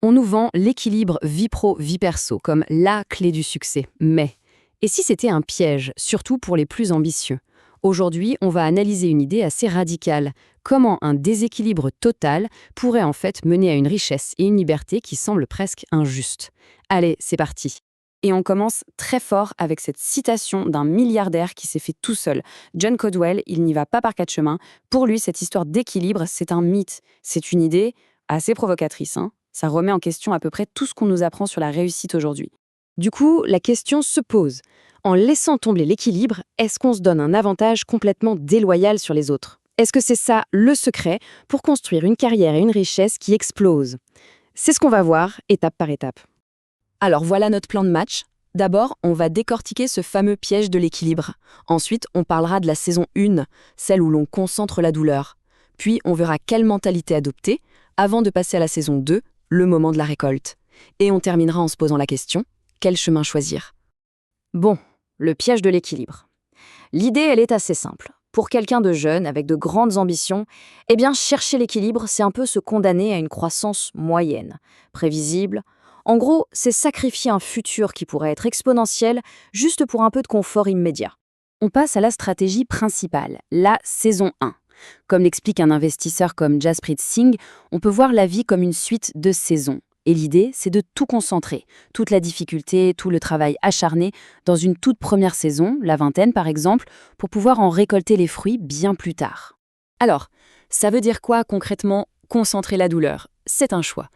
On nous vend l'équilibre vie pro-vie perso comme la clé du succès. Mais, et si c'était un piège, surtout pour les plus ambitieux? Aujourd'hui, on va analyser une idée assez radicale. Comment un déséquilibre total pourrait en fait mener à une richesse et une liberté qui semblent presque injustes. Allez, c'est parti. Et on commence très fort avec cette citation d'un milliardaire qui s'est fait tout seul. John Caldwell, il n'y va pas par quatre chemins. Pour lui, cette histoire d'équilibre, c'est un mythe. C'est une idée assez provocatrice, hein. Ça remet en question à peu près tout ce qu'on nous apprend sur la réussite aujourd'hui. Du coup, la question se pose. En laissant tomber l'équilibre, est-ce qu'on se donne un avantage complètement déloyal sur les autres? Est-ce que c'est ça le secret pour construire une carrière et une richesse qui explosent? C'est ce qu'on va voir étape par étape. Alors voilà notre plan de match. D'abord, on va décortiquer ce fameux piège de l'équilibre. Ensuite, on parlera de la saison 1, celle où l'on concentre la douleur. Puis, on verra quelle mentalité adopter avant de passer à la saison 2, le moment de la récolte. Et on terminera en se posant la question, quel chemin choisir? Bon, le piège de l'équilibre. L'idée, elle est assez simple. Pour quelqu'un de jeune, avec de grandes ambitions, eh bien, chercher l'équilibre, c'est un peu se condamner à une croissance moyenne, prévisible. En gros, c'est sacrifier un futur qui pourrait être exponentiel juste pour un peu de confort immédiat. On passe à la stratégie principale, la saison 1. Comme l'explique un investisseur comme Jasprit Singh, on peut voir la vie comme une suite de saisons. Et l'idée, c'est de tout concentrer, toute la difficulté, tout le travail acharné, dans une toute première saison, la vingtaine par exemple, pour pouvoir en récolter les fruits bien plus tard. Alors, ça veut dire quoi concrètement, concentrer la douleur? C'est un choix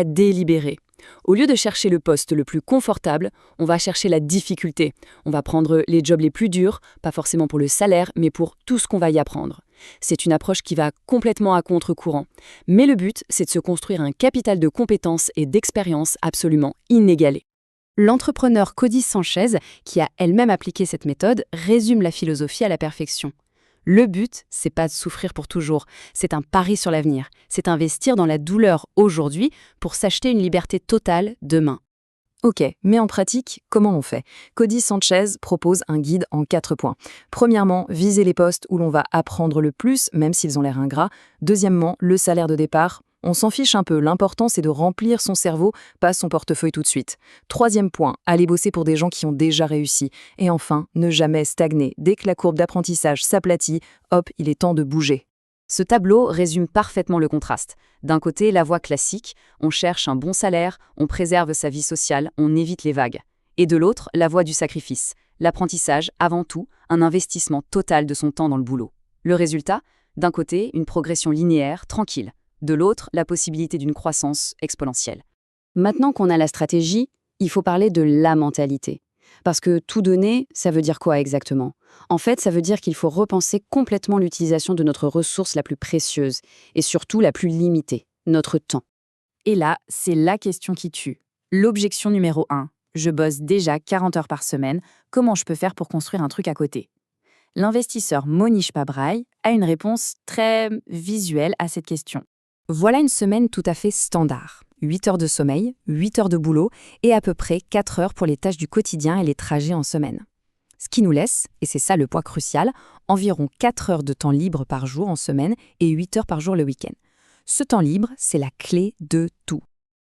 délibéré. Au lieu de chercher le poste le plus confortable, on va chercher la difficulté. On va prendre les jobs les plus durs, pas forcément pour le salaire, mais pour tout ce qu'on va y apprendre. C'est une approche qui va complètement à contre-courant. Mais le but, c'est de se construire un capital de compétences et d'expérience absolument inégalé. L'entrepreneur Cody Sanchez, qui a elle-même appliqué cette méthode, résume la philosophie à la perfection. Le but, c'est pas de souffrir pour toujours, c'est un pari sur l'avenir, c'est investir dans la douleur aujourd'hui pour s'acheter une liberté totale demain. Ok, mais en pratique, comment on fait? Cody Sanchez propose un guide en 4 points. Premièrement, viser les postes où l'on va apprendre le plus, même s'ils ont l'air ingrats. Deuxièmement, le salaire de départ. On s'en fiche un peu, l'important c'est de remplir son cerveau, pas son portefeuille tout de suite. Troisième point, aller bosser pour des gens qui ont déjà réussi. Et enfin, ne jamais stagner. Dès que la courbe d'apprentissage s'aplatit, hop, il est temps de bouger. Ce tableau résume parfaitement le contraste. D'un côté, la voie classique, on cherche un bon salaire, on préserve sa vie sociale, on évite les vagues. Et de l'autre, la voie du sacrifice. L'apprentissage, avant tout, un investissement total de son temps dans le boulot. Le résultat, d'un côté, une progression linéaire, tranquille. De l'autre, la possibilité d'une croissance exponentielle. Maintenant qu'on a la stratégie, il faut parler de la mentalité. Parce que tout donner, ça veut dire quoi exactement? En fait, ça veut dire qu'il faut repenser complètement l'utilisation de notre ressource la plus précieuse et surtout la plus limitée, notre temps. Et là, c'est la question qui tue. L'objection numéro 1. Je bosse déjà 40 heures par semaine, comment je peux faire pour construire un truc à côté? L'investisseur Monish Pabrai a une réponse très visuelle à cette question. Voilà une semaine tout à fait standard. 8 heures de sommeil, 8 heures de boulot et à peu près 4 heures pour les tâches du quotidien et les trajets en semaine. Ce qui nous laisse, et c'est ça le point crucial, environ 4 heures de temps libre par jour en semaine et 8 heures par jour le week-end. Ce temps libre, c'est la clé de tout.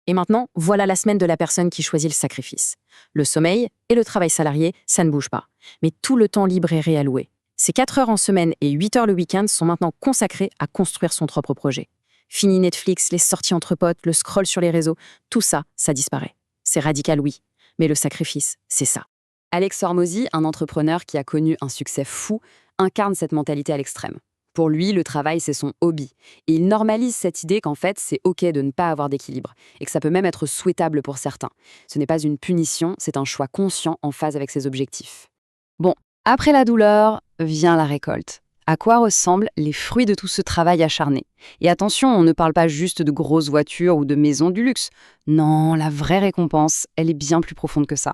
Et maintenant, voilà la semaine de la personne qui choisit le sacrifice. Le sommeil et le travail salarié, ça ne bouge pas. Mais tout le temps libre est réalloué. Ces 4 heures en semaine et 8 heures le week-end sont maintenant consacrées à construire son propre projet. Fini Netflix, les sorties entre potes, le scroll sur les réseaux, tout ça, ça disparaît. C'est radical, oui, mais le sacrifice, c'est ça. Alex Hormozy, un entrepreneur qui a connu un succès fou, incarne cette mentalité à l'extrême. Pour lui, le travail, c'est son hobby. Et il normalise cette idée qu'en fait, c'est OK de ne pas avoir d'équilibre, et que ça peut même être souhaitable pour certains. Ce n'est pas une punition, c'est un choix conscient en phase avec ses objectifs. Bon, après la douleur, vient la récolte. À quoi ressemblent les fruits de tout ce travail acharné? Et attention, on ne parle pas juste de grosses voitures ou de maisons du luxe. Non, la vraie récompense, elle est bien plus profonde que ça.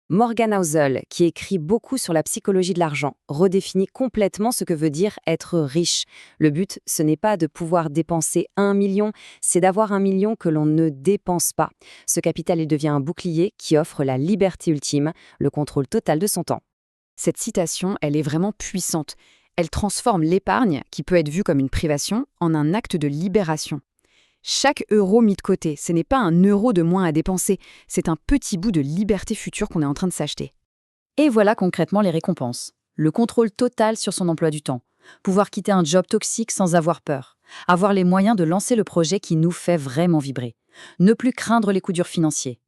Morgan Housel, qui écrit beaucoup sur la psychologie de l'argent, redéfinit complètement ce que veut dire être riche. Le but, ce n'est pas de pouvoir dépenser 1 million, c'est d'avoir 1 million que l'on ne dépense pas. Ce capital, il devient un bouclier qui offre la liberté ultime, le contrôle total de son temps. Cette citation, elle est vraiment puissante. Elle transforme l'épargne, qui peut être vue comme une privation, en un acte de libération. Chaque euro mis de côté, ce n'est pas un euro de moins à dépenser, c'est un petit bout de liberté future qu'on est en train de s'acheter. Et voilà concrètement les récompenses. Le contrôle total sur son emploi du temps. Pouvoir quitter un job toxique sans avoir peur. Avoir les moyens de lancer le projet qui nous fait vraiment vibrer. Ne plus craindre les coups durs financiers.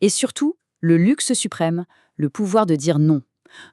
Et surtout, le luxe suprême, le pouvoir de dire non.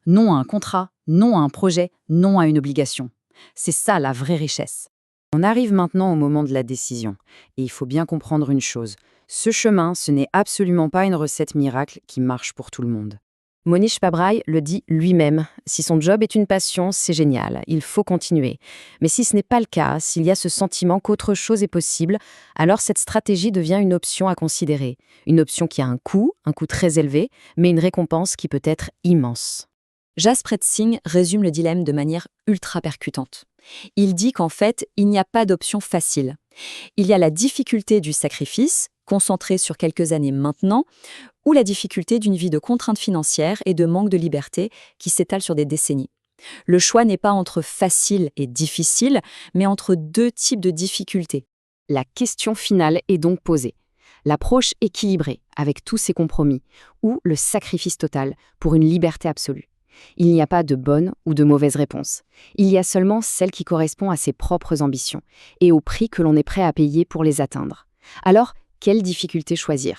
Non à un contrat, non à un projet, non à une obligation. C'est ça la vraie richesse. On arrive maintenant au moment de la décision. Et il faut bien comprendre une chose. Ce chemin, ce n'est absolument pas une recette miracle qui marche pour tout le monde. Monish Pabrai le dit lui-même. Si son job est une passion, c'est génial, il faut continuer. Mais si ce n'est pas le cas, s'il y a ce sentiment qu'autre chose est possible, alors cette stratégie devient une option à considérer. Une option qui a un coût très élevé, mais une récompense qui peut être immense. Jasprit Singh résume le dilemme de manière ultra percutante. Il dit qu'en fait, il n'y a pas d'option facile. Il y a la difficulté du sacrifice, concentré sur quelques années maintenant, ou la difficulté d'une vie de contraintes financières et de manque de liberté qui s'étale sur des décennies. Le choix n'est pas entre facile et difficile, mais entre deux types de difficultés. La question finale est donc posée. L'approche équilibrée, avec tous ses compromis, ou le sacrifice total pour une liberté absolue. Il n'y a pas de bonne ou de mauvaise réponse. Il y a seulement celle qui correspond à ses propres ambitions et au prix que l'on est prêt à payer pour les atteindre. Alors, quelle difficulté choisir ?